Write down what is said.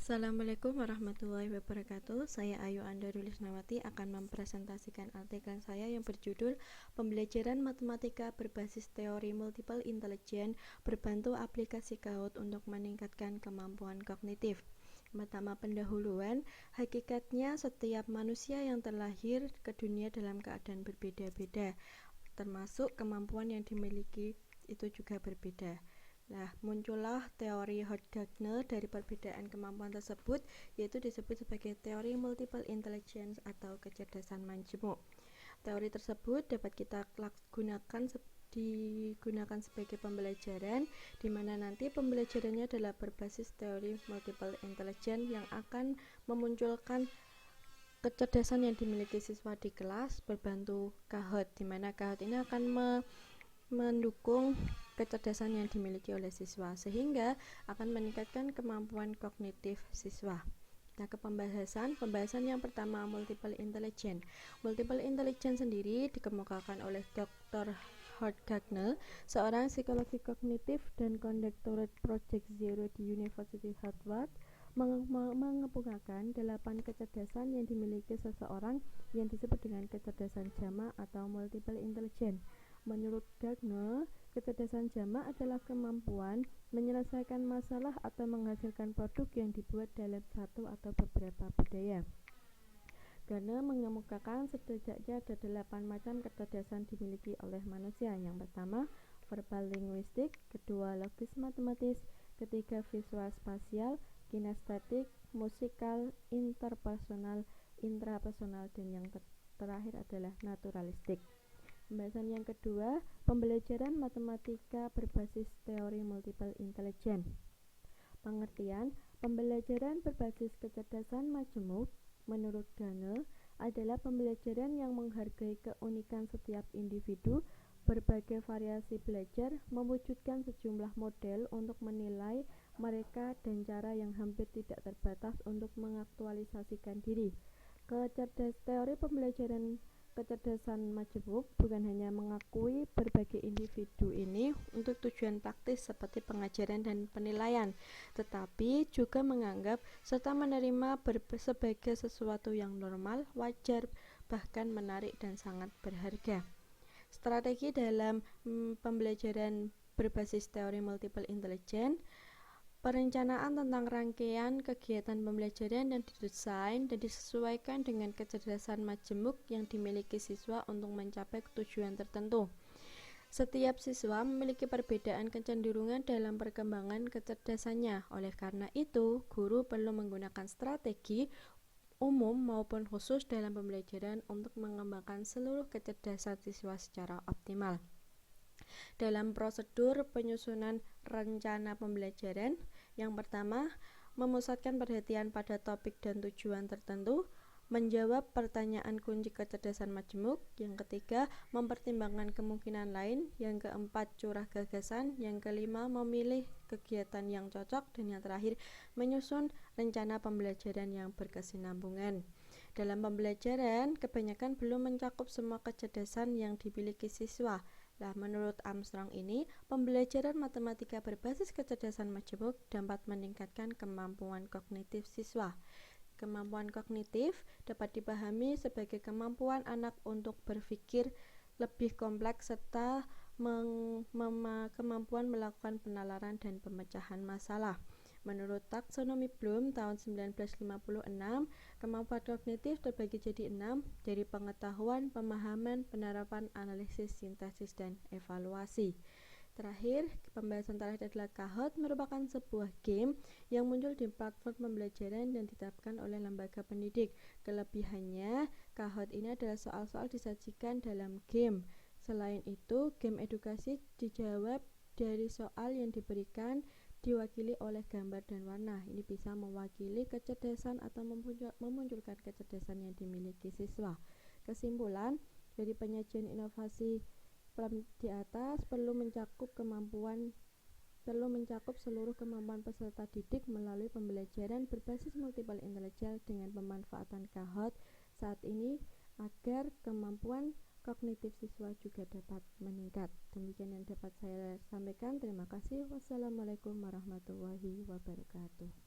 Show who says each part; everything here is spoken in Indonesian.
Speaker 1: Assalamualaikum warahmatullahi wabarakatuh. Saya Ayu Andari Lisnawati akan mempresentasikan artikel saya yang berjudul Pembelajaran Matematika Berbasis Teori Multiple Intelligence Berbantu Aplikasi Kahoot untuk Meningkatkan Kemampuan Kognitif. Pertama, pendahuluan. Hakikatnya setiap manusia yang terlahir ke dunia dalam keadaan berbeda-beda, termasuk kemampuan yang dimiliki itu juga berbeda. Nah, muncullah teori Hurdt-Gardner dari perbedaan kemampuan tersebut, yaitu disebut sebagai teori multiple intelligence atau kecerdasan majemuk. Teori tersebut dapat kita digunakan sebagai pembelajaran, di mana nanti pembelajarannya adalah berbasis teori multiple intelligence yang akan memunculkan kecerdasan yang dimiliki siswa di kelas berbantu Kahoot, di mana Kahoot ini akan mendukung kecerdasan yang dimiliki oleh siswa sehingga akan meningkatkan kemampuan kognitif siswa. Kita ke pembahasan yang pertama, multiple intelligence. Multiple intelligence sendiri dikemukakan oleh Dr. Hurdt-Gardner, seorang psikologi kognitif dan kondektorat Project Zero di University Harvard, mengemukakan 8 kecerdasan yang dimiliki seseorang yang disebut dengan kecerdasan jamak atau multiple intelligence. Menurut Gardner, kecerdasan jamak adalah kemampuan menyelesaikan masalah atau menghasilkan produk yang dibuat dalam satu atau beberapa budaya. Gardner mengemukakan setidaknya ada 8 macam kecerdasan dimiliki oleh manusia. Yang pertama, verbal linguistik, kedua, logis matematis, ketiga, visual spasial, kinestetik, musikal, interpersonal, intrapersonal, dan yang terakhir adalah naturalistik. Pembahasan yang kedua, pembelajaran matematika berbasis teori multiple intelligence. Pengertian, pembelajaran berbasis kecerdasan majemuk menurut Gardner adalah pembelajaran yang menghargai keunikan setiap individu, berbagai variasi belajar, mewujudkan sejumlah model untuk menilai mereka dan cara yang hampir tidak terbatas untuk mengaktualisasikan diri. Teori pembelajaran kecerdasan majemuk bukan hanya mengakui berbagai individu ini untuk tujuan praktis seperti pengajaran dan penilaian, tetapi juga menganggap serta menerima sebagai sesuatu yang normal, wajar, bahkan menarik dan sangat berharga. Strategi dalam pembelajaran berbasis teori multiple intelligence. Perencanaan tentang rangkaian kegiatan pembelajaran yang didesain dan disesuaikan dengan kecerdasan majemuk yang dimiliki siswa untuk mencapai tujuan tertentu. Setiap siswa memiliki perbedaan kecenderungan dalam perkembangan kecerdasannya. Oleh karena itu, guru perlu menggunakan strategi umum maupun khusus dalam pembelajaran untuk mengembangkan seluruh kecerdasan siswa secara optimal. Dalam prosedur penyusunan rencana pembelajaran, yang pertama, memusatkan perhatian pada topik dan tujuan tertentu, menjawab pertanyaan kunci kecerdasan majemuk, yang ketiga, mempertimbangkan kemungkinan lain, yang keempat, curah gagasan, yang kelima, memilih kegiatan yang cocok, dan yang terakhir, menyusun rencana pembelajaran yang berkesinambungan. Dalam pembelajaran, kebanyakan belum mencakup semua kecerdasan yang dimiliki siswa. Menurut Armstrong ini, pembelajaran matematika berbasis kecerdasan majemuk dapat meningkatkan kemampuan kognitif siswa. Kemampuan kognitif dapat dipahami sebagai kemampuan anak untuk berpikir lebih kompleks serta kemampuan melakukan penalaran dan pemecahan masalah. Menurut taksonomi Bloom tahun 1956, kemampuan kognitif terbagi jadi 6, dari pengetahuan, pemahaman, penerapan, analisis, sintesis, dan evaluasi. Terakhir, pembahasan terakhir adalah Kahoot merupakan sebuah game yang muncul di platform pembelajaran dan diterapkan oleh lembaga pendidik. Kelebihannya, Kahoot ini adalah soal-soal disajikan dalam game. Selain itu, game edukasi dijawab dari soal yang diberikan diwakili oleh gambar dan warna. Ini bisa mewakili kecerdasan atau memunculkan kecerdasan yang dimiliki siswa. Kesimpulan, dari penyajian inovasi di atas perlu mencakup seluruh kemampuan peserta didik melalui pembelajaran berbasis multiple intelligence dengan pemanfaatan Kahoot saat ini agar kemampuan kognitif siswa juga dapat meningkat. Demikian yang dapat saya sampaikan. Terima kasih. Wassalamualaikum warahmatullahi wabarakatuh.